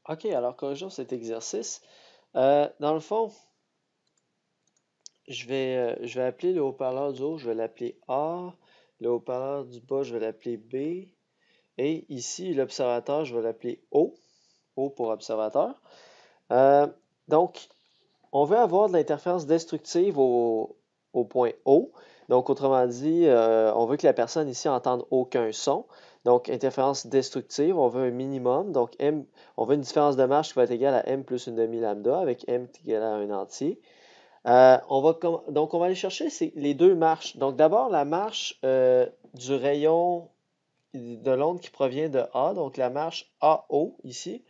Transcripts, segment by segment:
OK, alors corrigeons cet exercice. Dans le fond, je vais appeler le haut-parleur du haut, je vais l'appeler A. Le haut-parleur du bas, je vais l'appeler B. Et ici, l'observateur, je vais l'appeler O. O pour observateur. Euh, donc, on veut avoir de l'interférence destructive au point O. Donc, autrement dit, on veut que la personne ici entende aucun son. Donc, interférence destructive, on veut un minimum. Donc, on veut une différence de marche qui va être égale à M plus une demi-lambda, avec M qui est égal à un entier. Donc, on va aller chercher les deux marches. Donc, d'abord, la marche du rayon de l'onde qui provient de A, donc la marche AO ici.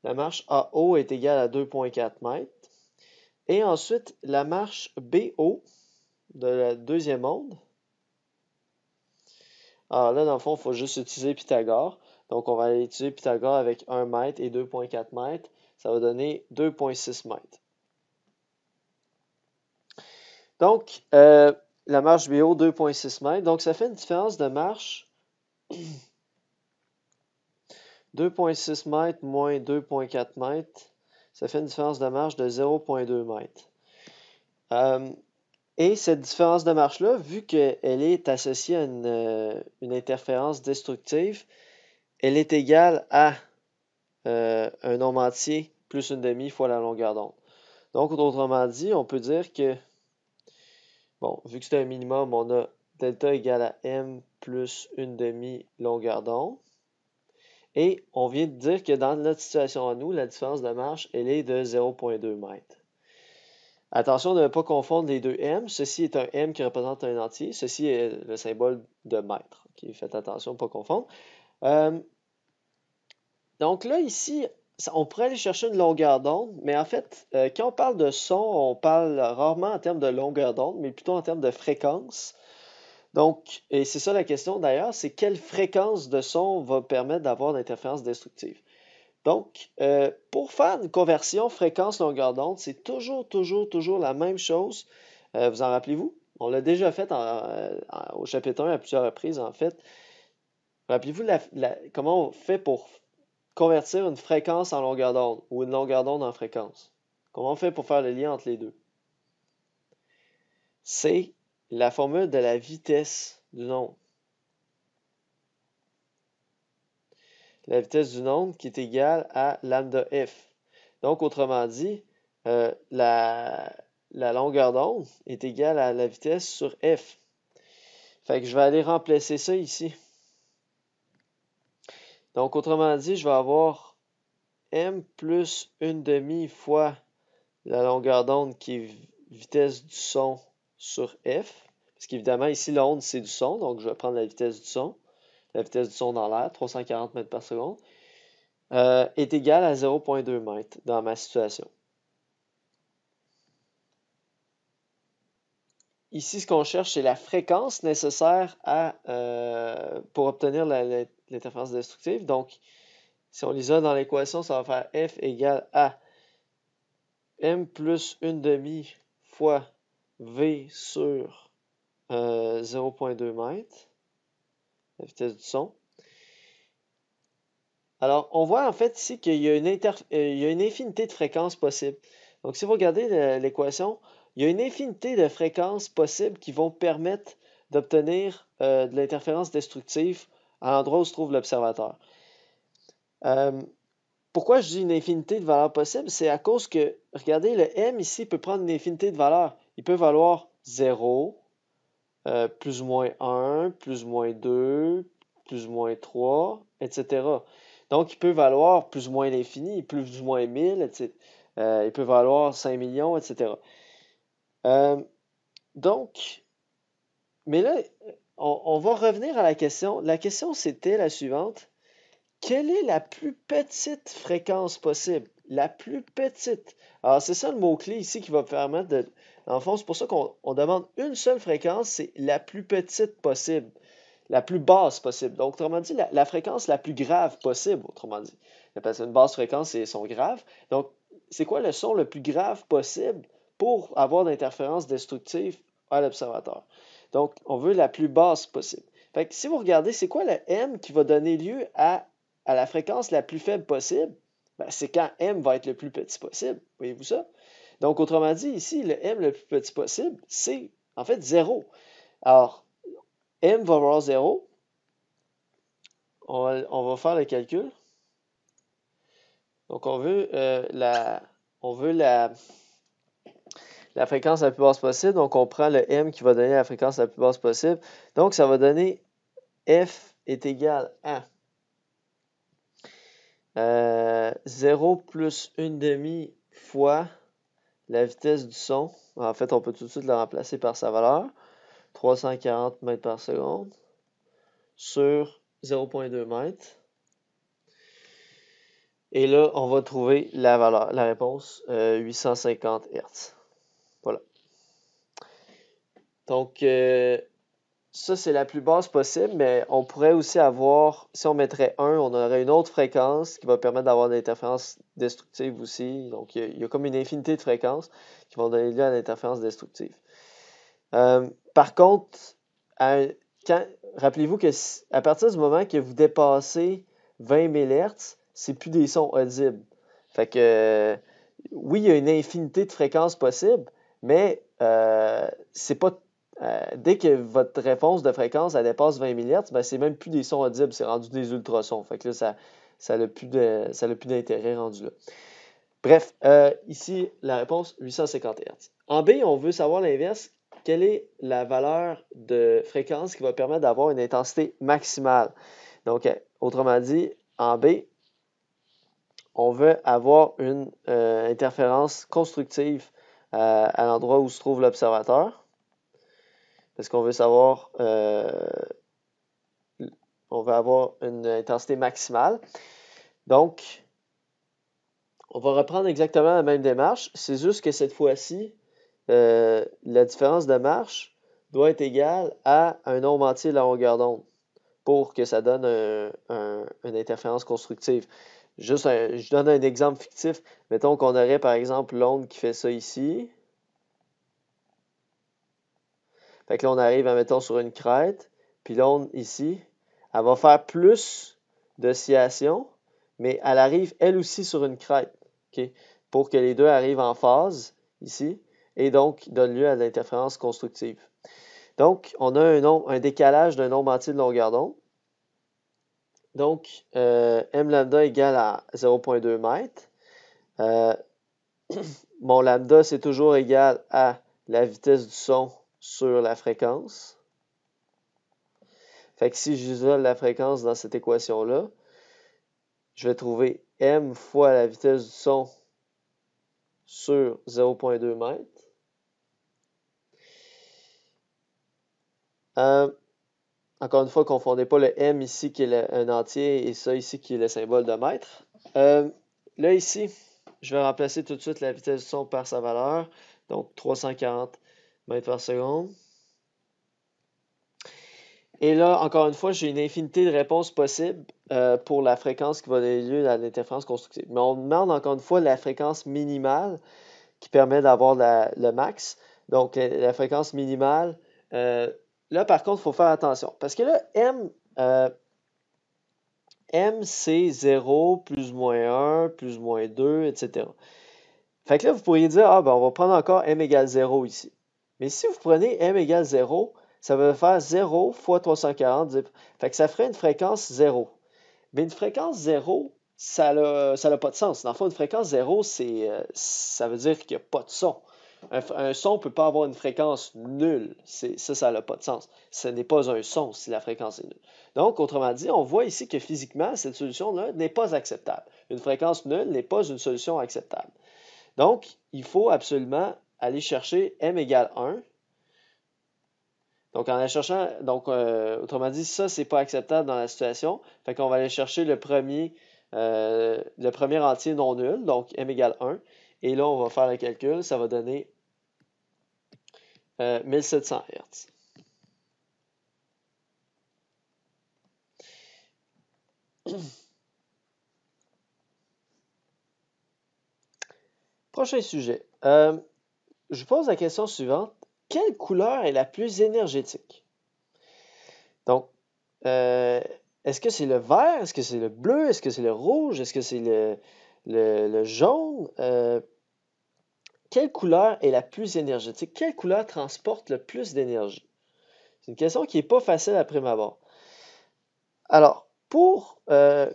La marche AO est égale à 2,4 mètres. Et ensuite, la marche BO de la deuxième onde. Alors là, dans le fond, il faut juste utiliser Pythagore. Donc, on va aller utiliser Pythagore avec 1 mètre et 2,4 mètres. Ça va donner 2,6 mètres. Donc, la marche BO, 2,6 mètres. Donc, ça fait une différence de marche 2,6 mètres moins 2,4 mètres. Ça fait une différence de marche de 0,2 mètres. Et cette différence de marche-là, vu qu'elle est associée à une interférence destructive, elle est égale à un nombre entier plus une demi fois la longueur d'onde. Donc, autrement dit, on peut dire que, bon, vu que c'est un minimum, on a delta égale à m plus une demi longueur d'onde. Et on vient de dire que dans notre situation à nous, la différence de marche, elle est de 0,2 mètres. Attention de ne pas confondre les deux m. Ceci est un m qui représente un entier. Ceci est le symbole de mètre. Okay? Faites attention de ne pas confondre. Donc là, ici, on pourrait aller chercher une longueur d'onde, mais en fait, quand on parle de son, on parle rarement en termes de longueur d'onde, mais plutôt en termes de fréquence. Donc, et c'est ça la question d'ailleurs, c'est quelle fréquence de son va permettre d'avoir d'interférence destructive. Donc, pour faire une conversion fréquence-longueur d'onde, c'est toujours la même chose. Vous en rappelez-vous? On l'a déjà fait au chapitre 1 à plusieurs reprises, en fait. Rappelez-vous comment on fait pour convertir une fréquence en longueur d'onde ou une longueur d'onde en fréquence? Comment on fait pour faire le lien entre les deux? C'est la formule de la vitesse d'une onde. La vitesse d'une onde qui est égale à lambda f. Donc, autrement dit, la longueur d'onde est égale à la vitesse sur f. Fait que je vais aller remplacer ça ici. Donc, autrement dit, je vais avoir m plus une demi fois la longueur d'onde qui est vitesse du son sur f. Parce qu'évidemment, ici, l'onde, c'est du son. Donc, je vais prendre la vitesse du son. La vitesse du son dans l'air, 340 mètres par seconde, est égale à 0,2 mètres dans ma situation. Ici, ce qu'on cherche, c'est la fréquence nécessaire pour obtenir l'interférence destructive. Donc, si on l'isole dans l'équation, ça va faire F égale à M plus une demi fois V sur 0,2 mètres, la vitesse du son. Alors, on voit en fait ici qu'il y a une infinité de fréquences possibles. Donc, si vous regardez l'équation, il y a une infinité de fréquences possibles qui vont permettre d'obtenir de l'interférence destructive à l'endroit où se trouve l'observateur. Pourquoi je dis une infinité de valeurs possibles? C'est à cause que, regardez, le M ici peut prendre une infinité de valeurs. Il peut valoir 0, plus ou moins 1, plus ou moins 2, plus ou moins 3, etc. Donc, il peut valoir plus ou moins l'infini, plus ou moins 1000, etc. Il peut valoir 5 millions, etc. Donc, mais là, on va revenir à la question. La question, c'était la suivante. Quelle est la plus petite fréquence possible? La plus petite. Alors, c'est ça le mot-clé ici qui va permettre de... En fond, c'est pour ça qu'on demande une seule fréquence, c'est la plus petite possible, la plus basse possible. Donc, autrement dit, la fréquence la plus grave possible, autrement dit. Parce qu'une basse fréquence, c'est son grave. Donc, c'est quoi le son le plus grave possible pour avoir d'interférence destructive à l'observateur? Donc, on veut la plus basse possible. Fait que si vous regardez, c'est quoi le M qui va donner lieu à à la fréquence la plus faible possible, ben, c'est quand m va être le plus petit possible. Voyez-vous ça? Donc, autrement dit, ici, le m le plus petit possible, c'est en fait 0. Alors, m va avoir 0. On va faire le calcul. Donc, on veut la fréquence la plus basse possible. Donc, on prend le m qui va donner la fréquence la plus basse possible. Donc, ça va donner f est égal à 0 plus 1/2 fois la vitesse du son. En fait, on peut tout de suite le remplacer par sa valeur. 340 mètres par seconde sur 0,2 mètres. Et là, on va trouver la valeur, la réponse, 850 Hz. Voilà. Donc, ça, c'est la plus basse possible, mais on pourrait aussi avoir, si on mettrait 1, on aurait une autre fréquence qui va permettre d'avoir des interférences destructives aussi. Donc, il y a comme une infinité de fréquences qui vont donner lieu à l'interférence destructive. Par contre, rappelez-vous qu'à partir du moment que vous dépassez 20 000 Hz, c'est plus des sons audibles. Fait que, oui, il y a une infinité de fréquences possibles, mais c'est pas dès que votre réponse de fréquence elle dépasse 20 000 Hz, ben, c'est même plus des sons audibles, c'est rendu des ultrasons. Fait que là, ça n'a plus d'intérêt rendu là. Bref, ici, la réponse, 850 Hz. En B, on veut savoir l'inverse. Quelle est la valeur de fréquence qui va permettre d'avoir une intensité maximale? Donc, autrement dit, en B, on veut avoir une interférence constructive à l'endroit où se trouve l'observateur. Parce qu'on veut savoir, on veut avoir une intensité maximale. Donc, on va reprendre exactement la même démarche. C'est juste que cette fois-ci, la différence de marche doit être égale à un nombre entier de la longueur d'onde pour que ça donne une interférence constructive. Je donne un exemple fictif. Mettons qu'on aurait par exemple l'onde qui fait ça ici. Fait que là, on arrive, mettons, sur une crête. Puis l'onde ici, elle va faire plus d'oscillation, mais elle arrive elle aussi sur une crête. Okay? Pour que les deux arrivent en phase ici. Et donc, donne lieu à de l'interférence constructive. Donc, on a un décalage d'un nombre entier de longueur d'onde. Donc, m lambda égale à 0,2 mètres. Mon lambda, c'est toujours égal à la vitesse du son sur la fréquence. Fait que si j'isole la fréquence dans cette équation-là, je vais trouver m fois la vitesse du son sur 0,2 mètres. Encore une fois, ne confondez pas le m ici qui est un entier et ça ici qui est le symbole de mètre. Là ici, je vais remplacer tout de suite la vitesse du son par sa valeur. Donc 340 mètres par seconde. Et là, encore une fois, j'ai une infinité de réponses possibles pour la fréquence qui va donner lieu à l'interférence constructive. Mais on demande encore une fois la fréquence minimale qui permet d'avoir le max. Donc, la fréquence minimale, là, par contre, il faut faire attention. Parce que là, M, c'est 0, plus ou moins 1, plus ou moins 2, etc. Fait que là, vous pourriez dire, ah, ben, on va prendre encore M égale 0 ici. Mais si vous prenez M égale 0, ça va faire 0 fois 340. Fait que ça ferait une fréquence 0. Mais une fréquence 0, ça n'a pas de sens. Dans le fond, une fréquence 0, ça veut dire qu'il n'y a pas de son. Un son ne peut pas avoir une fréquence nulle. Ça n'a pas de sens. Ce n'est pas un son si la fréquence est nulle. Donc, autrement dit, on voit ici que physiquement, cette solution-là n'est pas acceptable. Une fréquence nulle n'est pas une solution acceptable. Donc, il faut absolument aller chercher m égale 1. Donc, en cherchant, autrement dit, ça, c'est pas acceptable dans la situation. Fait qu'on va aller chercher le premier entier non nul, donc m égale 1. Et là, on va faire le calcul. Ça va donner 1700 Hz. Prochain sujet. Je pose la question suivante. Quelle couleur est la plus énergétique? Donc, est-ce que c'est le vert? Est-ce que c'est le bleu? Est-ce que c'est le rouge? Est-ce que c'est le jaune? Quelle couleur est la plus énergétique? Quelle couleur transporte le plus d'énergie? C'est une question qui n'est pas facile à prime abord. Alors, pour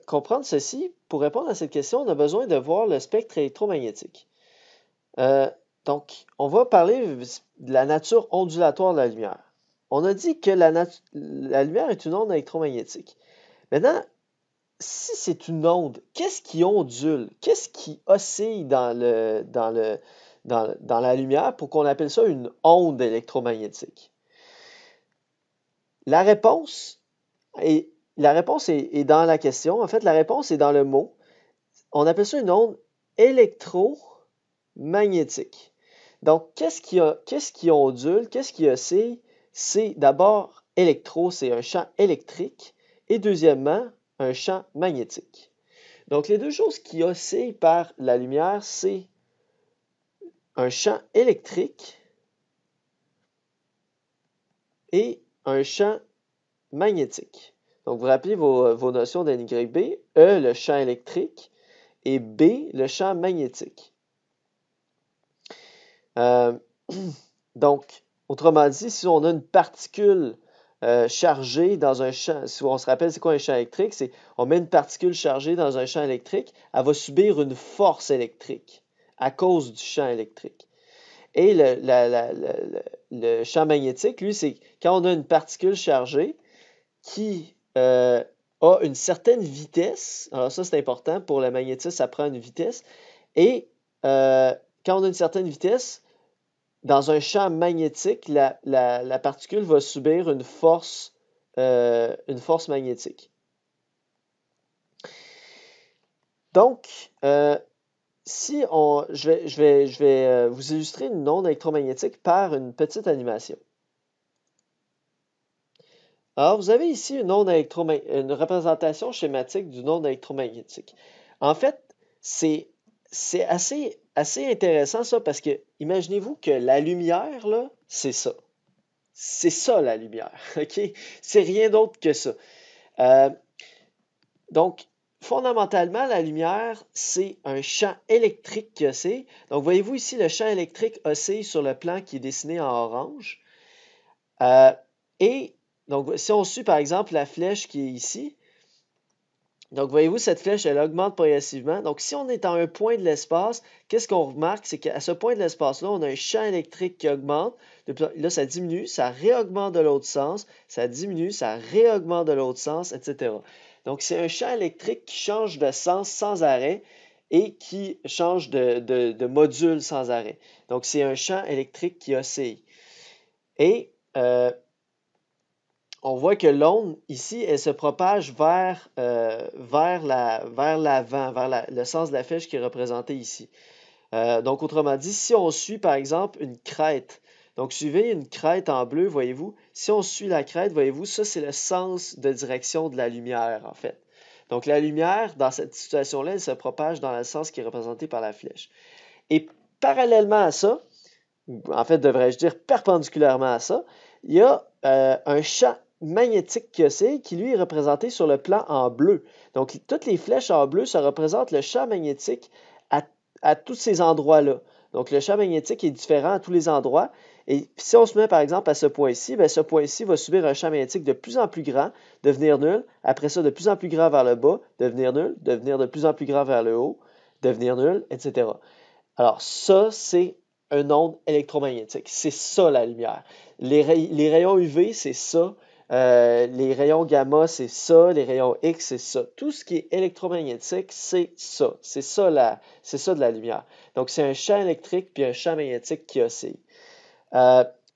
comprendre ceci, pour répondre à cette question, on a besoin de voir le spectre électromagnétique. Donc, on va parler de la nature ondulatoire de la lumière. On a dit que la lumière est une onde électromagnétique. Maintenant, si c'est une onde, qu'est-ce qui ondule? Qu'est-ce qui oscille dans la lumière pour qu'on appelle ça une onde électromagnétique? La réponse est dans la question. En fait, la réponse est dans le mot. On appelle ça une onde électromagnétique. Donc, qu'est-ce qui ondule? Qu'est-ce qui oscille? C'est d'abord électro, c'est un champ électrique. Et deuxièmement, un champ magnétique. Donc, les deux choses qui oscillent par la lumière, c'est un champ électrique et un champ magnétique. Donc, vous rappelez vos notions d'N, Y, B. E, le champ électrique, et B, le champ magnétique. Donc, autrement dit, si on a une particule chargée dans un champ, si on se rappelle c'est quoi un champ électrique, c'est on met une particule chargée dans un champ électrique, elle va subir une force électrique à cause du champ électrique. Et le champ magnétique, lui, c'est quand on a une particule chargée qui a une certaine vitesse. Alors ça, c'est important. Pour le magnétisme, ça prend une vitesse. Et quand on a une certaine vitesse, dans un champ magnétique, la particule va subir une force magnétique. Donc, je vais vous illustrer une onde électromagnétique par une petite animation. Alors, vous avez ici une représentation schématique d'une onde électromagnétique. En fait, c'est assez intéressant ça parce que imaginez-vous que la lumière, là, c'est ça. C'est ça la lumière, OK? C'est rien d'autre que ça. Donc, fondamentalement, la lumière, c'est un champ électrique qui oscille. Donc, voyez-vous ici, le champ électrique oscille sur le plan qui est dessiné en orange. Et donc, si on suit par exemple la flèche qui est ici, donc voyez-vous, cette flèche, elle augmente progressivement. Donc, si on est à un point de l'espace, qu'est-ce qu'on remarque? C'est qu'à ce point de l'espace-là, on a un champ électrique qui augmente. Là, ça diminue, ça réaugmente de l'autre sens, ça diminue, ça réaugmente de l'autre sens, etc. Donc, c'est un champ électrique qui change de sens sans arrêt et qui change de module sans arrêt. Donc, c'est un champ électrique qui oscille. Et on voit que l'onde, ici, elle se propage vers l'avant, vers le sens de la flèche qui est représenté ici. Donc, autrement dit, si on suit, par exemple, une crête, donc suivez une crête en bleu, voyez-vous, si on suit la crête, voyez-vous, ça, c'est le sens de direction de la lumière, en fait. Donc, la lumière, dans cette situation-là, elle se propage dans le sens qui est représenté par la flèche. Et parallèlement à ça, en fait, devrais-je dire perpendiculairement à ça, il y a un champ magnétique qui oscille qui, lui, est représenté sur le plan en bleu. Donc, toutes les flèches en bleu, ça représente le champ magnétique à tous ces endroits-là. Donc, le champ magnétique est différent à tous les endroits. Et si on se met, par exemple, à ce point-ci, bien, ce point-ci va subir un champ magnétique de plus en plus grand, devenir nul. Après ça, de plus en plus grand vers le bas, devenir nul, devenir de plus en plus grand vers le haut, devenir nul, etc. Alors, ça, c'est une onde électromagnétique. C'est ça, la lumière. Les rayons UV, c'est ça. Les rayons gamma, c'est ça. Les rayons X, c'est ça. Tout ce qui est électromagnétique, c'est ça. C'est ça de la lumière. Donc, c'est un champ électrique puis un champ magnétique qui oscille.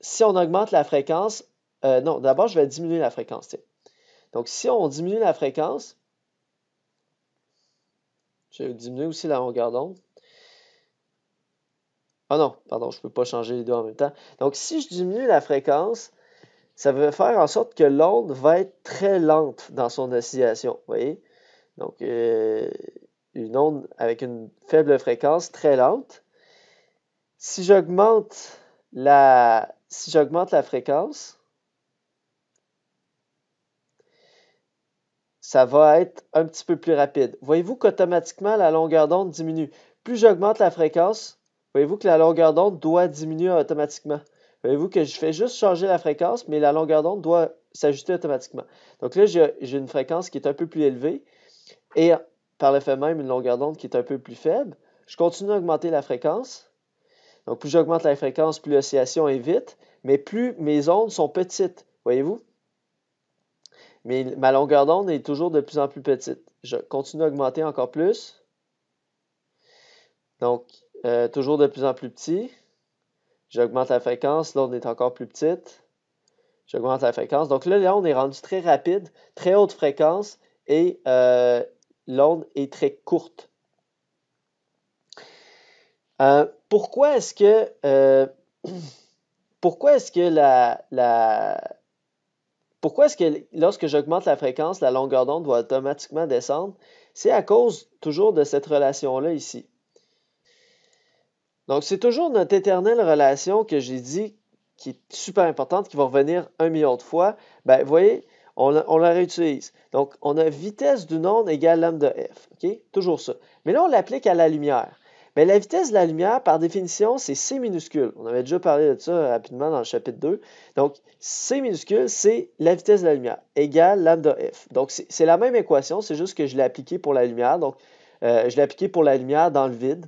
Si on augmente la fréquence, non, d'abord, je vais diminuer la fréquence. Tiens. Donc, si on diminue la fréquence, je vais diminuer aussi la longueur d'onde. Ah non, pardon, je ne peux pas changer les deux en même temps. Donc, si je diminue la fréquence, ça va faire en sorte que l'onde va être très lente dans son oscillation. Vous voyez? Donc, une onde avec une faible fréquence très lente. Si j'augmente la fréquence, ça va être un petit peu plus rapide. Voyez-vous qu'automatiquement, la longueur d'onde diminue. Plus j'augmente la fréquence, voyez-vous que la longueur d'onde doit diminuer automatiquement. Voyez-vous que je fais juste changer la fréquence, mais la longueur d'onde doit s'ajuster automatiquement. Donc là, j'ai une fréquence qui est un peu plus élevée et par le fait même, une longueur d'onde qui est un peu plus faible. Je continue à augmenter la fréquence. Donc, plus j'augmente la fréquence, plus l'oscillation est vite, mais plus mes ondes sont petites. Voyez-vous? Mais ma longueur d'onde est toujours de plus en plus petite. Je continue à augmenter encore plus. Donc, toujours de plus en plus petit. J'augmente la fréquence, l'onde est encore plus petite. J'augmente la fréquence. Donc là, on est rendu très rapide, très haute fréquence et l'onde est très courte. Pourquoi est-ce que lorsque j'augmente la fréquence, la longueur d'onde doit automatiquement descendre? C'est à cause toujours de cette relation-là ici. Donc, c'est toujours notre éternelle relation que j'ai dit qui est super importante, qui va revenir 1 million de fois. Ben, vous voyez, on la réutilise. Donc, on a vitesse d'une onde égale lambda f. OK? Toujours ça. Mais là, on l'applique à la lumière. Mais la vitesse de la lumière, par définition, c'est C minuscule. On avait déjà parlé de ça rapidement dans le chapitre 2. Donc, C minuscule, c'est la vitesse de la lumière, égale lambda f. Donc, c'est la même équation, c'est juste que je l'ai appliquée pour la lumière. Donc, je l'ai appliquée pour la lumière dans le vide.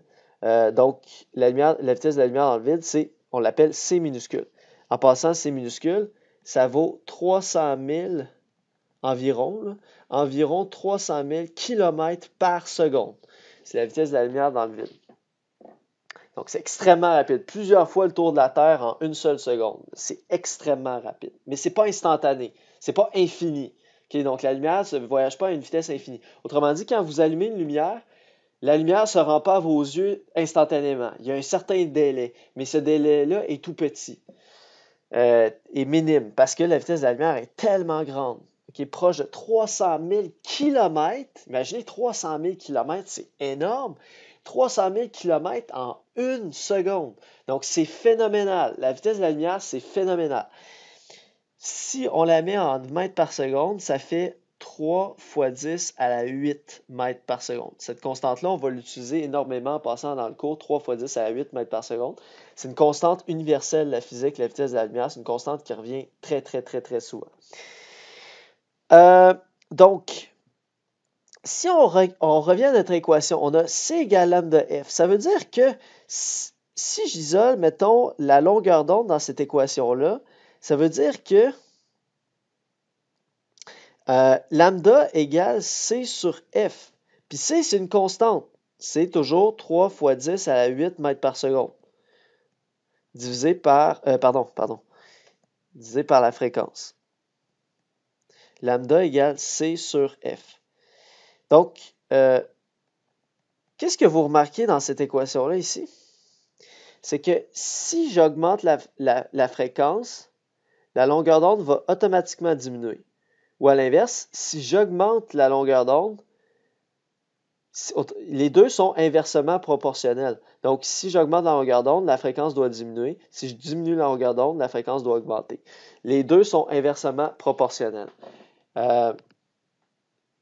Donc, la vitesse de la lumière dans le vide, on l'appelle C minuscule. En passant, C minuscule, ça vaut 300 000 environ, environ 300 000 km par seconde. C'est la vitesse de la lumière dans le vide. Donc, c'est extrêmement rapide. Plusieurs fois le tour de la Terre en une seule seconde. C'est extrêmement rapide. Mais ce n'est pas instantané. Ce n'est pas infini. Okay? Donc, la lumière ne voyage pas à une vitesse infinie. Autrement dit, quand vous allumez une lumière, la lumière ne se rend pas à vos yeux instantanément. Il y a un certain délai, mais ce délai-là est tout petit et minime parce que la vitesse de la lumière est tellement grande, qui est proche de 300 000 km. Imaginez 300 000 km, c'est énorme. 300 000 km en une seconde. Donc, c'est phénoménal. La vitesse de la lumière, c'est phénoménal. Si on la met en mètres par seconde, ça fait 3 fois 10 à la 8 mètres par seconde. Cette constante-là, on va l'utiliser énormément en passant dans le cours, 3 fois 10 à la 8 mètres par seconde. C'est une constante universelle de la physique, la vitesse de la lumière. C'est une constante qui revient très, très, très, très souvent. Donc, si on revient à notre équation, on a C égale lambda F. Ça veut dire que si j'isole, mettons, la longueur d'onde dans cette équation-là, ça veut dire que lambda égale C sur F. Puis C, c'est une constante. C'est toujours 3 fois 10 à la 8 mètres par seconde. Divisé par, divisé par la fréquence. Lambda égale C sur F. Donc, qu'est-ce que vous remarquez dans cette équation-là ici? C'est que si j'augmente la fréquence, la longueur d'onde va automatiquement diminuer. Ou à l'inverse, si j'augmente la longueur d'onde, les deux sont inversement proportionnels. Donc, si j'augmente la longueur d'onde, la fréquence doit diminuer. Si je diminue la longueur d'onde, la fréquence doit augmenter. Les deux sont inversement proportionnels.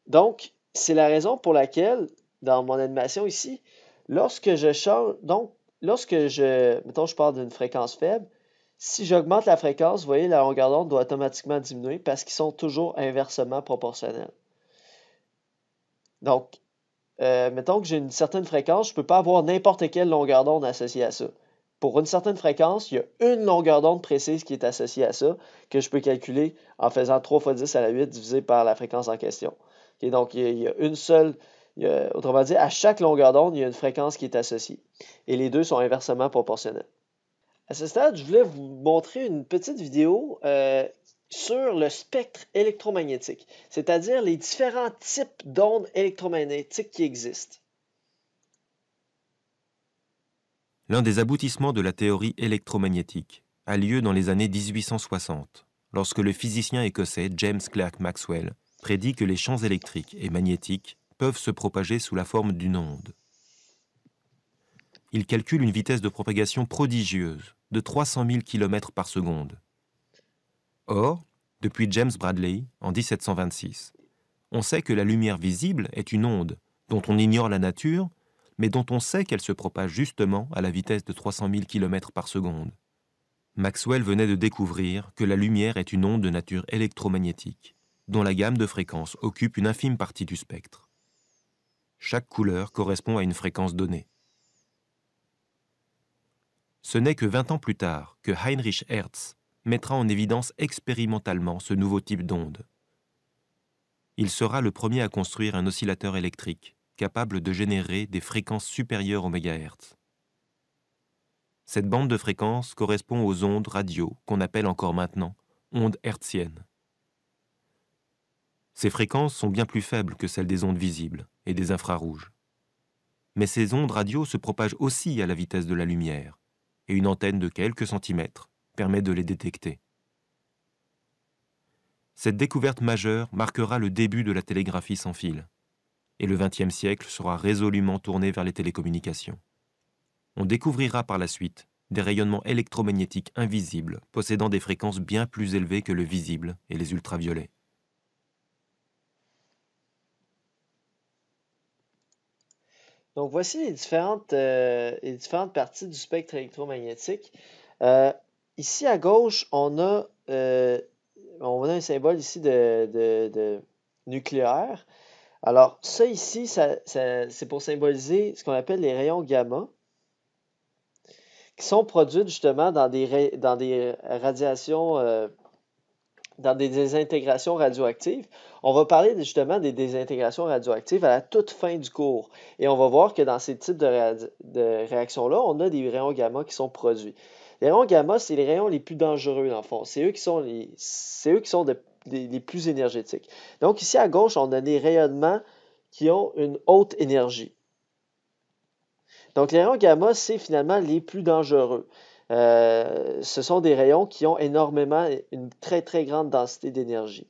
Donc, c'est la raison pour laquelle, dans mon animation ici, lorsque je change, donc, mettons, je parle d'une fréquence faible, si j'augmente la fréquence, vous voyez, la longueur d'onde doit automatiquement diminuer parce qu'ils sont toujours inversement proportionnels. Donc, mettons que j'ai une certaine fréquence, je ne peux pas avoir n'importe quelle longueur d'onde associée à ça. Pour une certaine fréquence, il y a une longueur d'onde précise qui est associée à ça, que je peux calculer en faisant 3 fois 10 à la 8 divisé par la fréquence en question. Okay, donc, il y a une seule, autrement dit, à chaque longueur d'onde, il y a une fréquence qui est associée. Et les deux sont inversement proportionnels. À ce stade, je voulais vous montrer une petite vidéo sur le spectre électromagnétique, c'est-à-dire les différents types d'ondes électromagnétiques qui existent. L'un des aboutissements de la théorie électromagnétique a lieu dans les années 1860, lorsque le physicien écossais James Clerk Maxwell prédit que les champs électriques et magnétiques peuvent se propager sous la forme d'une onde. Il calcule une vitesse de propagation prodigieuse de 300 000 km par seconde. Or, depuis James Bradley, en 1726, On sait que la lumière visible est une onde, dont on ignore la nature, mais dont on sait qu'elle se propage justement à la vitesse de 300 000 km par seconde. Maxwell venait de découvrir que la lumière est une onde de nature électromagnétique, dont la gamme de fréquences occupe une infime partie du spectre. Chaque couleur correspond à une fréquence donnée. Ce n'est que 20 ans plus tard que Heinrich Hertz mettra en évidence expérimentalement ce nouveau type d'onde. Il sera le premier à construire un oscillateur électrique capable de générer des fréquences supérieures aux mégahertz. Cette bande de fréquences correspond aux ondes radio qu'on appelle encore maintenant ondes hertziennes. Ces fréquences sont bien plus faibles que celles des ondes visibles et des infrarouges. Mais ces ondes radio se propagent aussi à la vitesse de la lumière, et une antenne de quelques centimètres permet de les détecter. Cette découverte majeure marquera le début de la télégraphie sans fil, et le XXe siècle sera résolument tourné vers les télécommunications. On découvrira par la suite des rayonnements électromagnétiques invisibles possédant des fréquences bien plus élevées que le visible et les ultraviolets. Donc, voici les différentes parties du spectre électromagnétique. Ici, à gauche, on a un symbole ici de nucléaire. Alors, ça ici, c'est pour symboliser ce qu'on appelle les rayons gamma, qui sont produits justement dans des radiations, dans des désintégrations radioactives. On va parler justement des désintégrations radioactives à la toute fin du cours. Et on va voir que dans ces types de réactions-là, on a des rayons gamma qui sont produits. Les rayons gamma, c'est les rayons les plus dangereux, dans le fond. C'est eux qui sont les plus énergétiques. Donc, ici à gauche, on a des rayonnements qui ont une haute énergie. Donc, les rayons gamma, c'est finalement les plus dangereux. Ce sont des rayons qui ont une très, très grande densité d'énergie.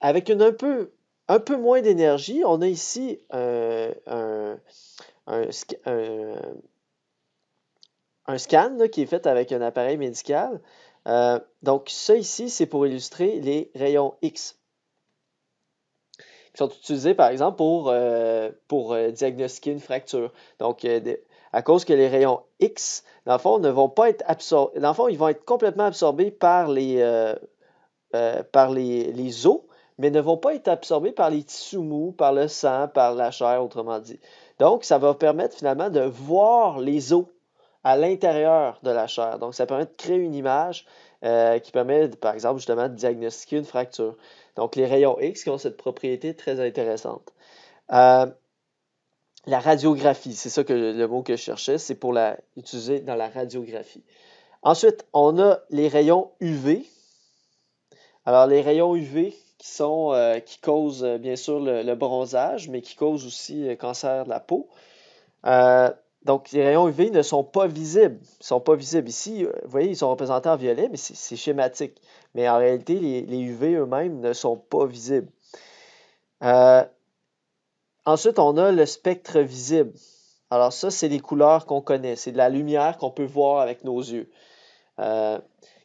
Avec un peu moins d'énergie, on a ici un scan là, qui est fait avec un appareil médical. Donc, ça ici, c'est pour illustrer les rayons X, qui sont utilisés, par exemple, pour diagnostiquer une fracture. Donc, à cause que les rayons X, dans le fond, ne vont pas être absorbés. Dans le fond, ils vont être complètement absorbés par les os, mais ne vont pas être absorbés par les tissus mous, par le sang, par la chair, autrement dit. Donc, ça va permettre finalement de voir les os à l'intérieur de la chair. Donc, ça permet de créer une image qui permet, par exemple, justement, de diagnostiquer une fracture. Donc, les rayons X qui ont cette propriété très intéressante. La radiographie, c'est ça que le mot que je cherchais, c'est pour utiliser dans la radiographie. Ensuite, on a les rayons UV. Alors, les rayons UV qui causent bien sûr le bronzage, mais qui causent aussi le cancer de la peau. Donc, les rayons UV ne sont pas visibles. Ils ne sont pas visibles. Ici, vous voyez, ils sont représentés en violet, mais c'est schématique. Mais en réalité, les UV eux-mêmes ne sont pas visibles. Ensuite, on a le spectre visible. Alors ça, c'est les couleurs qu'on connaît. C'est de la lumière qu'on peut voir avec nos yeux. Quand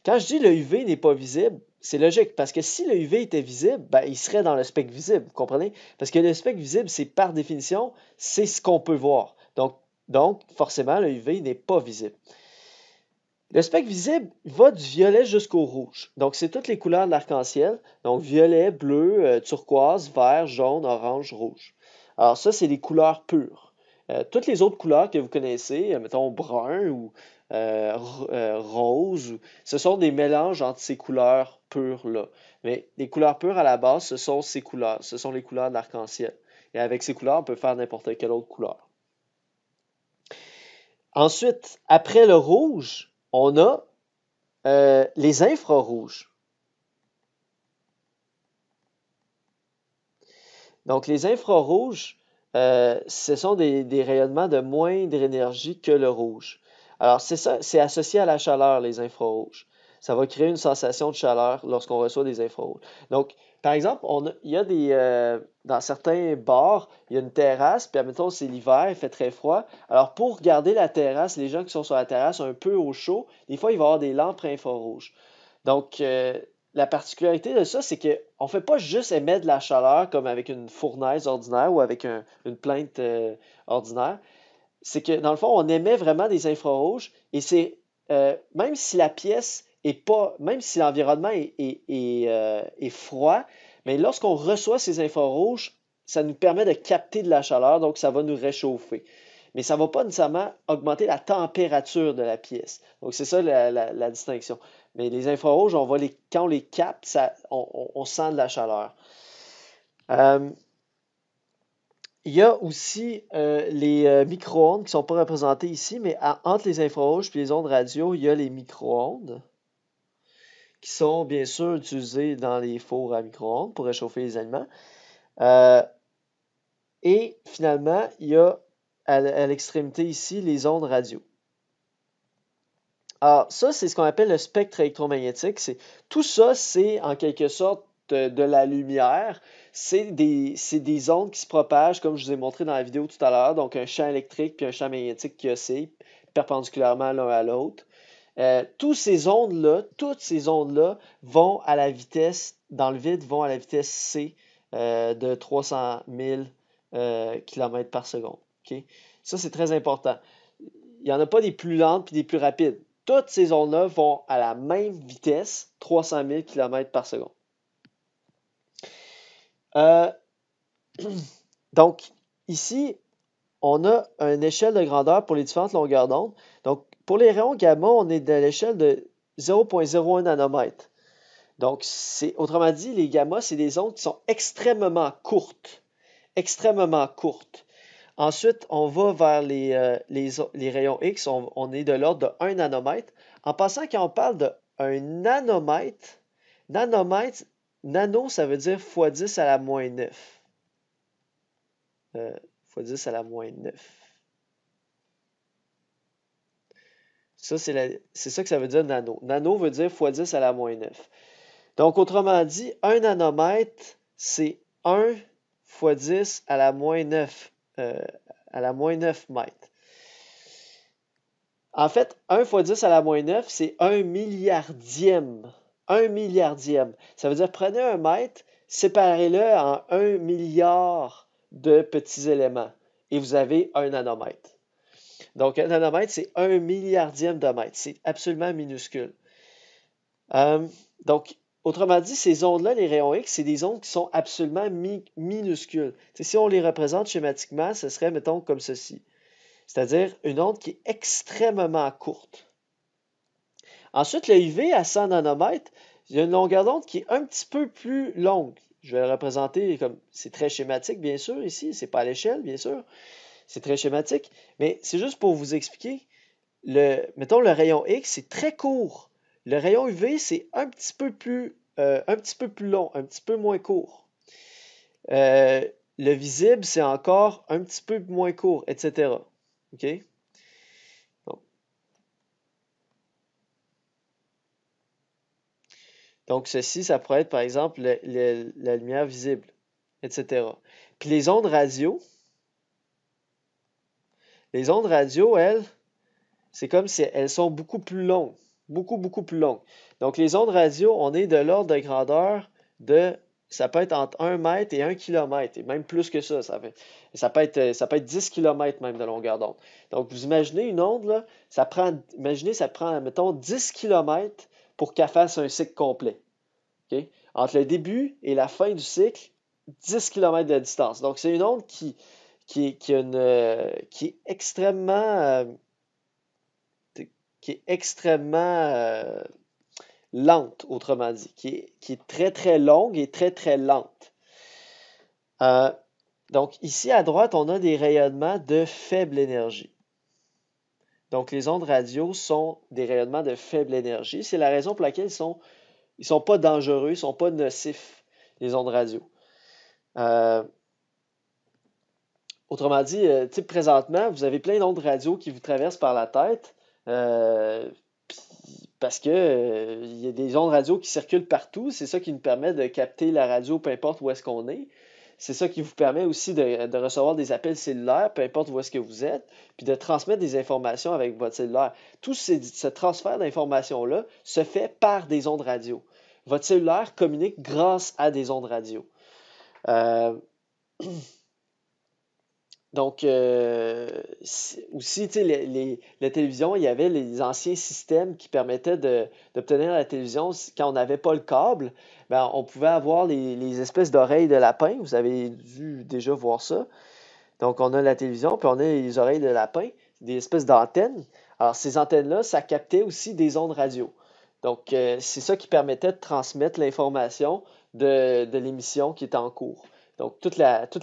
je dis le UV n'est pas visible, c'est logique, parce que si le UV était visible, ben, il serait dans le spectre visible, vous comprenez? Parce que le spectre visible, c'est par définition, c'est ce qu'on peut voir. Donc, forcément, le UV n'est pas visible. Le spectre visible va du violet jusqu'au rouge. Donc, c'est toutes les couleurs de l'arc-en-ciel. Donc, violet, bleu, turquoise, vert, jaune, orange, rouge. Alors ça, c'est les couleurs pures. Toutes les autres couleurs que vous connaissez, mettons brun ou rose, ce sont des mélanges entre ces couleurs pures-là. Mais les couleurs pures, à la base, ce sont ces couleurs. Ce sont les couleurs de l'arc-en-ciel. Et avec ces couleurs, on peut faire n'importe quelle autre couleur. Ensuite, après le rouge, on a les infrarouges. Donc, les infrarouges, ce sont des rayonnements de moindre énergie que le rouge. Alors, c'est associé à la chaleur, les infrarouges. Ça va créer une sensation de chaleur lorsqu'on reçoit des infrarouges. Donc, par exemple, il y a dans certains bars, il y a une terrasse, puis admettons, c'est l'hiver, il fait très froid. Alors, pour garder la terrasse, les gens qui sont sur la terrasse un peu au chaud, des fois, il va y avoir des lampes infrarouges. Donc, la particularité de ça, c'est qu'on ne fait pas juste émettre de la chaleur comme avec une fournaise ordinaire ou avec une plainte ordinaire. C'est que dans le fond, on émet vraiment des infrarouges et c'est même si la pièce est pas, même si l'environnement est froid, mais lorsqu'on reçoit ces infrarouges, ça nous permet de capter de la chaleur, donc ça va nous réchauffer. Mais ça ne va pas nécessairement augmenter la température de la pièce. Donc c'est ça la distinction. Mais les infrarouges, quand on les capte, on sent de la chaleur. Il y a aussi les micro-ondes qui ne sont pas représentés ici, mais entre les infrarouges et les ondes radio, il y a les micro-ondes qui sont bien sûr utilisés dans les fours à micro-ondes pour réchauffer les aliments. Et finalement, il y a à l'extrémité ici les ondes radio. Alors, ça, c'est ce qu'on appelle le spectre électromagnétique. Tout ça, c'est en quelque sorte de la lumière. C'est des ondes qui se propagent, comme je vous ai montré dans la vidéo tout à l'heure. Donc, un champ électrique puis un champ magnétique qui oscille perpendiculairement l'un à l'autre. Toutes ces ondes-là vont à la vitesse, dans le vide, vont à la vitesse C de 300 000 km par seconde. Okay? Ça, c'est très important. Il n'y en a pas des plus lentes puis des plus rapides. Toutes ces ondes-là vont à la même vitesse, 300 000 km par seconde. Donc, ici, on a une échelle de grandeur pour les différentes longueurs d'onde. Donc, pour les rayons gamma, on est à l'échelle de 0,01 nanomètre. Donc, autrement dit, les gamma, c'est des ondes qui sont extrêmement courtes. Extrêmement courtes. Ensuite, on va vers les rayons X, on est de l'ordre de 1 nanomètre. En passant, quand on parle de 1 nanomètre, nano, ça veut dire x 10 à la moins 9. X 10 à la moins 9. Ça, c'est ça que ça veut dire nano. Nano veut dire x 10 à la moins 9. Donc, autrement dit, 1 nanomètre, c'est 1 x 10 à la moins 9. À la moins 9 mètres. En fait, 1 x 10 à la moins 9, c'est 1 milliardième. 1 milliardième. Ça veut dire, prenez un mètre, séparez-le en 1 milliard de petits éléments et vous avez 1 nanomètre. Donc, un nanomètre, c'est 1 milliardième de mètre. C'est absolument minuscule. Donc, autrement dit, ces ondes-là, les rayons X, c'est des ondes qui sont absolument minuscules. Si on les représente schématiquement, ce serait, mettons, comme ceci. C'est-à-dire une onde qui est extrêmement courte. Ensuite, le UV à 100 nanomètres, il y a une longueur d'onde qui est un petit peu plus longue. Je vais le représenter comme, c'est très schématique, bien sûr, ici, c'est pas à l'échelle, bien sûr. C'est très schématique, mais c'est juste pour vous expliquer. Mettons, le rayon X, c'est très court. Le rayon UV, c'est un petit peu plus long, un petit peu moins court. Le visible, c'est encore un petit peu moins court, etc. OK? Donc, ceci, ça pourrait être, par exemple, la lumière visible, etc. Puis les ondes radio, elles, c'est comme si elles sont beaucoup plus longues. Beaucoup, beaucoup plus longues. Donc, les ondes radio, on est de l'ordre de grandeur ça peut être entre 1 mètre et 1 km, et même plus que ça. Ça peut être 10 km même de longueur d'onde. Donc, vous imaginez une onde, là, ça prend, mettons, 10 km pour qu'elle fasse un cycle complet. Okay? Entre le début et la fin du cycle, 10 km de distance. Donc, c'est une onde qui est extrêmement lente, autrement dit, qui est très, très longue et très, très lente. Donc, ici à droite, on a des rayonnements de faible énergie. Donc, les ondes radio sont des rayonnements de faible énergie. C'est la raison pour laquelle ils sont pas dangereux, ils ne sont pas nocifs, les ondes radio. Autrement dit, présentement, vous avez plein d'ondes radio qui vous traversent par la tête. Parce que il y a des ondes radio qui circulent partout. C'est ça qui nous permet de capter la radio, peu importe où est-ce qu'on est. C'est ça qui vous permet aussi de recevoir des appels cellulaires, peu importe où est-ce que vous êtes, puis de transmettre des informations avec votre cellulaire. Tout ce transfert d'informations-là se fait par des ondes radio. votre cellulaire communique grâce à des ondes radio. Euh, Donc, aussi, tu sais, la télévision, il y avait les anciens systèmes qui permettaient d'obtenir la télévision. Quand on n'avait pas le câble, ben, on pouvait avoir les espèces d'oreilles de lapin. Vous avez dû déjà voir ça. Donc, on a la télévision, puis on a les oreilles de lapin, des espèces d'antennes. Alors, ces antennes-là, ça captait aussi des ondes radio. Donc, c'est ça qui permettait de transmettre l'information de l'émission qui était en cours. Donc, toute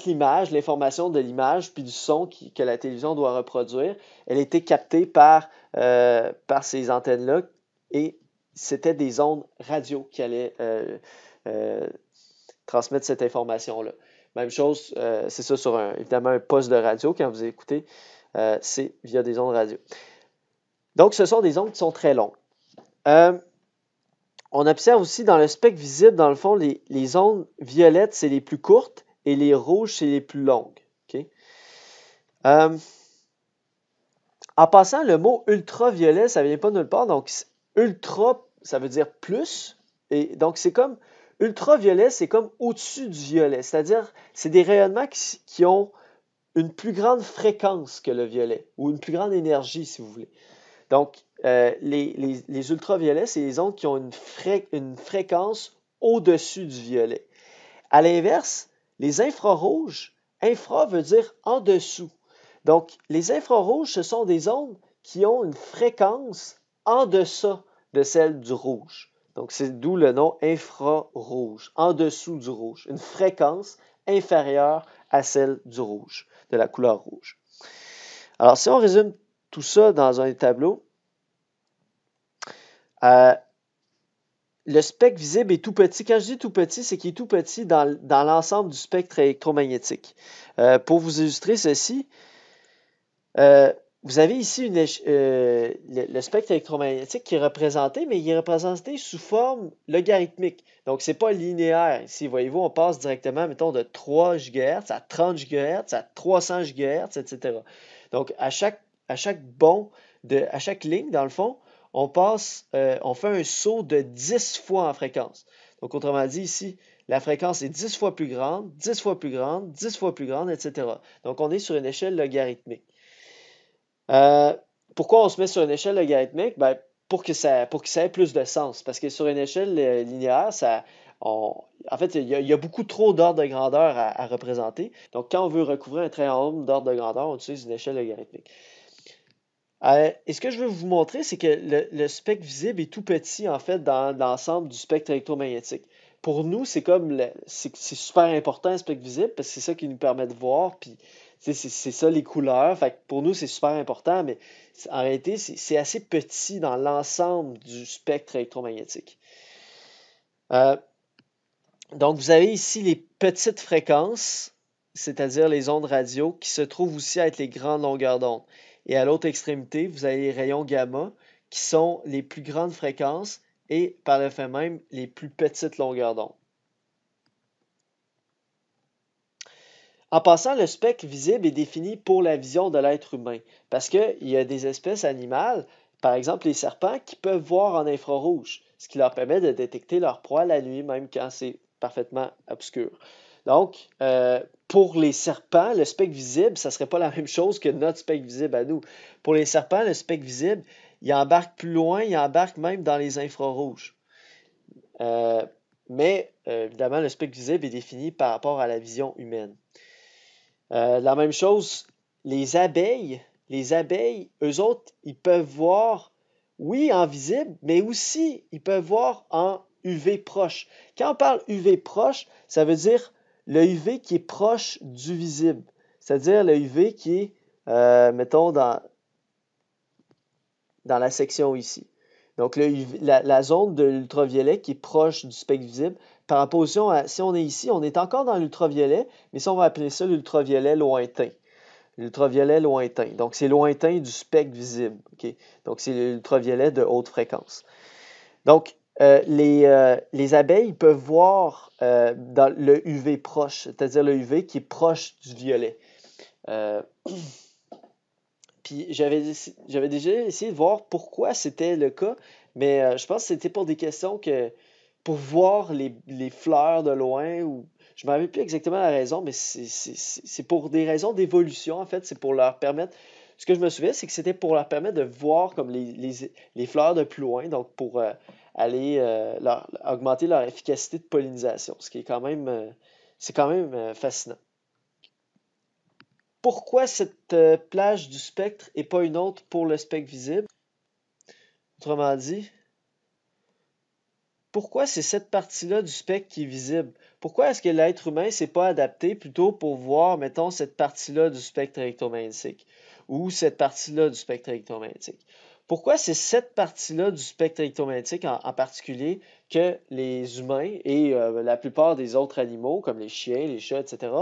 l'image, l'information de l'image puis du son que la télévision doit reproduire, elle était captée par ces antennes-là et c'était des ondes radio qui allaient transmettre cette information-là. Même chose, c'est ça sur évidemment un poste de radio quand vous écoutez, c'est via des ondes radio. Donc, ce sont des ondes qui sont très longues. On observe aussi dans le spectre visible, dans le fond, les ondes violettes, c'est les plus courtes et les rouges, c'est les plus longues. Okay? En passant, le mot ultraviolet, ça ne vient pas de nulle part. Donc, ultra, ça veut dire plus. Et donc, c'est comme ultraviolet, c'est comme au-dessus du violet. C'est-à-dire, c'est des rayonnements qui ont une plus grande fréquence que le violet ou une plus grande énergie, si vous voulez. Donc, les ultraviolets, c'est les ondes qui ont une fréquence au-dessus du violet. À l'inverse, les infrarouges, infra veut dire en dessous. Donc, les infrarouges, ce sont des ondes qui ont une fréquence en deçà de celle du rouge. Donc, c'est d'où le nom infrarouge, en dessous du rouge, une fréquence inférieure à celle du rouge, de la couleur rouge. Alors, si on résume tout ça dans un tableau, le spectre visible est tout petit. Quand je dis tout petit, c'est qu'il est tout petit dans l'ensemble du spectre électromagnétique. Pour vous illustrer ceci, vous avez ici le spectre électromagnétique qui est représenté, mais il est représenté sous forme logarithmique. Donc, ce n'est pas linéaire. Ici, voyez-vous, on passe directement, mettons, de 3 GHz à 30 GHz à 300 GHz, etc. Donc, à chaque bond, à chaque ligne, dans le fond, on fait un saut de 10 fois en fréquence. Donc, autrement dit, ici, la fréquence est 10 fois plus grande, 10 fois plus grande, 10 fois plus grande, etc. Donc, on est sur une échelle logarithmique. Pourquoi on se met sur une échelle logarithmique? Ben, pour que ça ait plus de sens. Parce que sur une échelle linéaire, en fait, il y a beaucoup trop d'ordres de grandeur à représenter. Donc, quand on veut recouvrir un très grand nombre d'ordres de grandeur, on utilise une échelle logarithmique. Et ce que je veux vous montrer, c'est que le spectre visible est tout petit, en fait, dans l'ensemble du spectre électromagnétique. Pour nous, c'est super important, le spectre visible, parce que c'est ça qui nous permet de voir, puis c'est ça les couleurs. Fait que pour nous, c'est super important, mais en réalité, c'est assez petit dans l'ensemble du spectre électromagnétique. Donc, vous avez ici les petites fréquences, c'est-à-dire les ondes radio, qui se trouvent aussi à être les grandes longueurs d'onde. Et à l'autre extrémité, vous avez les rayons gamma, qui sont les plus grandes fréquences et, par le fait même, les plus petites longueurs d'onde. En passant, le spectre visible est défini pour la vision de l'être humain, parce qu'il y a des espèces animales, par exemple les serpents, qui peuvent voir en infrarouge, ce qui leur permet de détecter leur proie la nuit, même quand c'est parfaitement obscur. Donc, pour les serpents, le spectre visible, ça ne serait pas la même chose que notre spectre visible à nous. Pour les serpents, le spectre visible, il embarque plus loin, il embarque même dans les infrarouges. Mais, évidemment, le spectre visible est défini par rapport à la vision humaine. La même chose, les abeilles, eux autres, ils peuvent voir, oui, en visible, mais aussi, ils peuvent voir en UV proche. Quand on parle UV proche, ça veut dire le UV qui est proche du visible. C'est-à-dire le UV qui est, mettons, dans la section ici. Donc, la zone de l'ultraviolet qui est proche du spectre visible, par opposition à, si on est ici, on est encore dans l'ultraviolet, mais si on va appeler ça l'ultraviolet lointain. L'ultraviolet lointain. Donc, c'est lointain du spectre visible. Okay? Donc, c'est l'ultraviolet de haute fréquence. Donc, les abeilles peuvent voir dans le UV proche, c'est-à-dire le UV qui est proche du violet. Puis j'avais déjà essayé de voir pourquoi c'était le cas, mais je pense que c'était pour des questions que pour voir les fleurs de loin, ou je ne me rappelle plus exactement la raison, mais c'est pour des raisons d'évolution, en fait, c'est pour leur permettre, ce que je me souviens, c'est que c'était pour leur permettre de voir comme les fleurs de plus loin, donc pour aller augmenter leur efficacité de pollinisation, ce qui est quand même, c'est quand même fascinant. Pourquoi cette plage du spectre et pas une autre pour le spectre visible? Autrement dit, pourquoi c'est cette partie-là du spectre qui est visible? Pourquoi est-ce que l'être humain s'est pas adapté plutôt pour voir, mettons, cette partie-là du spectre électromagnétique ou cette partie-là du spectre électromagnétique? Pourquoi c'est cette partie-là du spectre électromagnétique en particulier que les humains et la plupart des autres animaux, comme les chiens, les chats, etc.,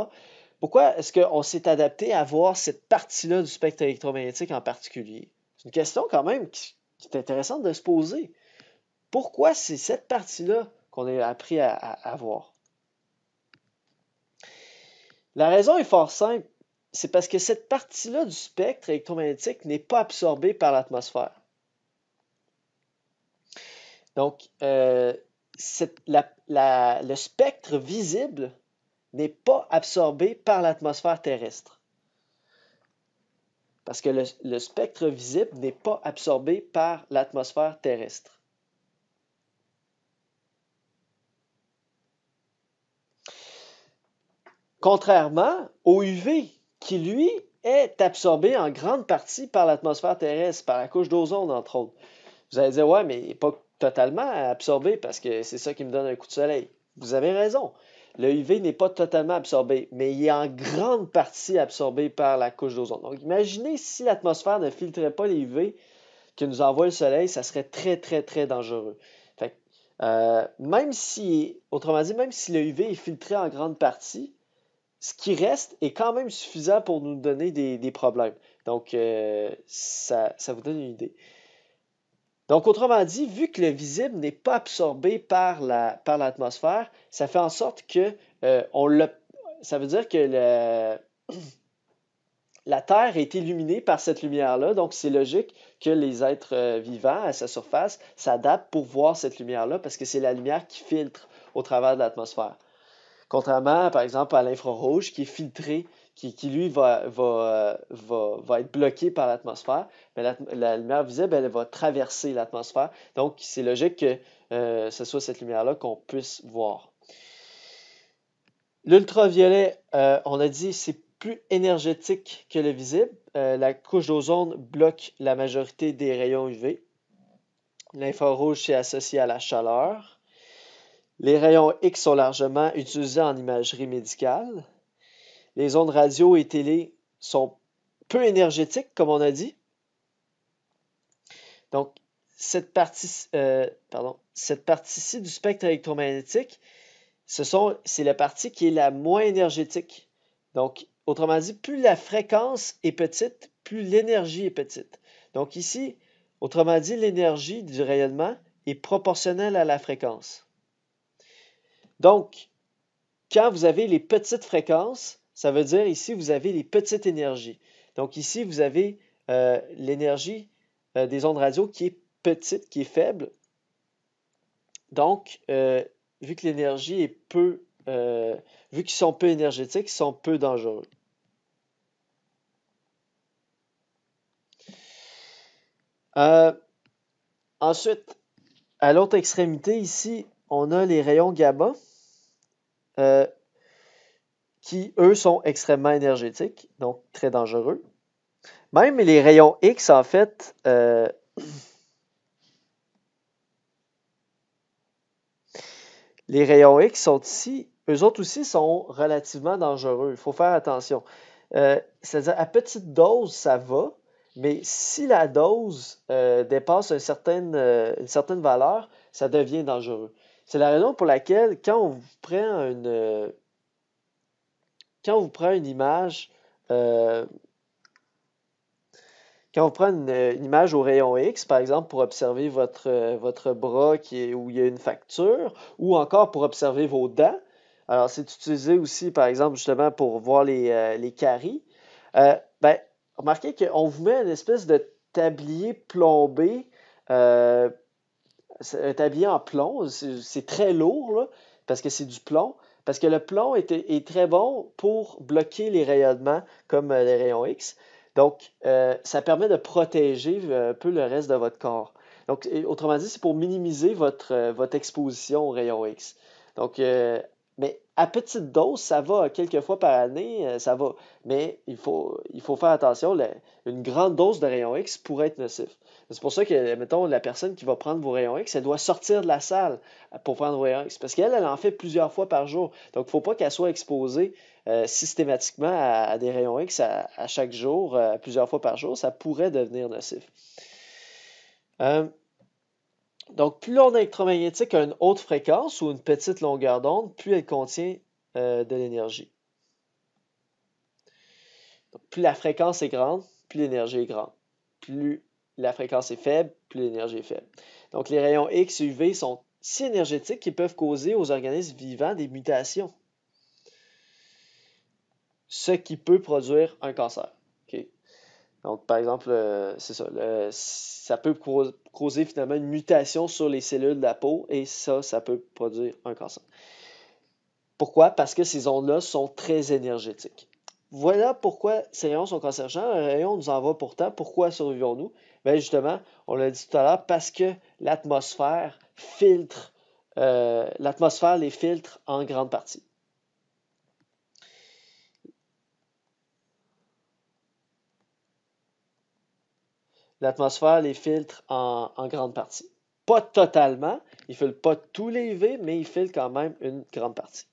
pourquoi est-ce qu'on s'est adapté à voir cette partie-là du spectre électromagnétique en particulier? C'est une question quand même qui est intéressante de se poser. Pourquoi c'est cette partie-là qu'on a appris à voir? La raison est fort simple. C'est parce que cette partie-là du spectre électromagnétique n'est pas absorbée par l'atmosphère. Donc, le spectre visible n'est pas absorbé par l'atmosphère terrestre. Parce que le spectre visible n'est pas absorbé par l'atmosphère terrestre. Contrairement au UV, qui lui est absorbé en grande partie par l'atmosphère terrestre, par la couche d'ozone entre autres. Vous allez dire, ouais, mais il n'est pas totalement absorbé parce que c'est ça qui me donne un coup de soleil. Vous avez raison. Le UV n'est pas totalement absorbé, mais il est en grande partie absorbé par la couche d'ozone. Donc, imaginez si l'atmosphère ne filtrait pas les UV que nous envoie le soleil, ça serait très, très, très dangereux. Fait même si, autrement dit, même si le UV est filtré en grande partie, ce qui reste est quand même suffisant pour nous donner des problèmes. Donc, ça vous donne une idée. Donc, autrement dit, vu que le visible n'est pas absorbé par l'atmosphère, ça fait en sorte que ça veut dire que la Terre est illuminée par cette lumière-là. Donc, c'est logique que les êtres vivants à sa surface s'adaptent pour voir cette lumière-là parce que c'est la lumière qui filtre au travers de l'atmosphère. Contrairement, par exemple, à l'infrarouge qui est filtré, qui lui va être bloqué par l'atmosphère, mais la lumière visible, elle va traverser l'atmosphère. Donc, c'est logique que ce soit cette lumière-là qu'on puisse voir. L'ultraviolet, on a dit, c'est plus énergétique que le visible. La couche d'ozone bloque la majorité des rayons UV. L'infrarouge, c'est associé à la chaleur. Les rayons X sont largement utilisés en imagerie médicale. Les ondes radio et télé sont peu énergétiques, comme on a dit. Donc, cette partie-ci du spectre électromagnétique, c'est la partie qui est la moins énergétique. Donc, autrement dit, plus la fréquence est petite, plus l'énergie est petite. Donc ici, autrement dit, l'énergie du rayonnement est proportionnelle à la fréquence. Donc, quand vous avez les petites fréquences, ça veut dire ici, vous avez les petites énergies. Donc ici, vous avez l'énergie des ondes radio qui est petite, qui est faible. Donc, vu que l'énergie est vu qu'ils sont peu énergétiques, ils sont peu dangereux. Ensuite, à l'autre extrémité ici, on a les rayons gamma qui, eux, sont extrêmement énergétiques, donc très dangereux. Même les rayons X, en fait, les rayons X sont ici, eux autres aussi sont relativement dangereux. Il faut faire attention. C'est-à-dire, à petite dose, ça va, mais si la dose dépasse une certaine valeur, ça devient dangereux. C'est la raison pour laquelle, quand on vous prend une image, quand on prend une image au rayon X, par exemple, pour observer votre bras où il y a une fracture, ou encore pour observer vos dents, alors c'est utilisé aussi, par exemple, justement pour voir les caries, remarquez qu'on vous met une espèce de tablier plombé est habillé en plomb. C'est très lourd, là, parce que c'est du plomb. Parce que le plomb est très bon pour bloquer les rayonnements comme les rayons X. Donc, ça permet de protéger un peu le reste de votre corps. Donc, autrement dit, c'est pour minimiser votre exposition aux rayons X. Donc, mais à petite dose, ça va quelques fois par année, ça va. Mais il faut faire attention, une grande dose de rayons X pourrait être nocif. C'est pour ça que, mettons, la personne qui va prendre vos rayons X, elle doit sortir de la salle pour prendre vos rayons X. Parce qu'elle, elle en fait plusieurs fois par jour. Donc, il ne faut pas qu'elle soit exposée systématiquement à des rayons X à chaque jour, plusieurs fois par jour. Ça pourrait devenir nocif. Donc, plus l'onde électromagnétique a une haute fréquence ou une petite longueur d'onde, plus elle contient de l'énergie. Donc, plus la fréquence est grande, plus l'énergie est grande. Plus la fréquence est faible, plus l'énergie est faible. Donc, les rayons X et UV sont si énergétiques qu'ils peuvent causer aux organismes vivants des mutations, ce qui peut produire un cancer. Okay? Donc, par exemple, c'est ça, ça peut causer finalement une mutation sur les cellules de la peau et ça peut produire un cancer. Pourquoi? Parce que ces ondes-là sont très énergétiques. Voilà pourquoi ces rayons sont cancérigènes. Un rayon nous envoie pourtant. Pourquoi survivons-nous? Bien justement, on l'a dit tout à l'heure, parce que l'atmosphère les filtre en grande partie. L'atmosphère les filtre en grande partie. Pas totalement, il ne filtre pas tous les UV, mais il filtre quand même une grande partie.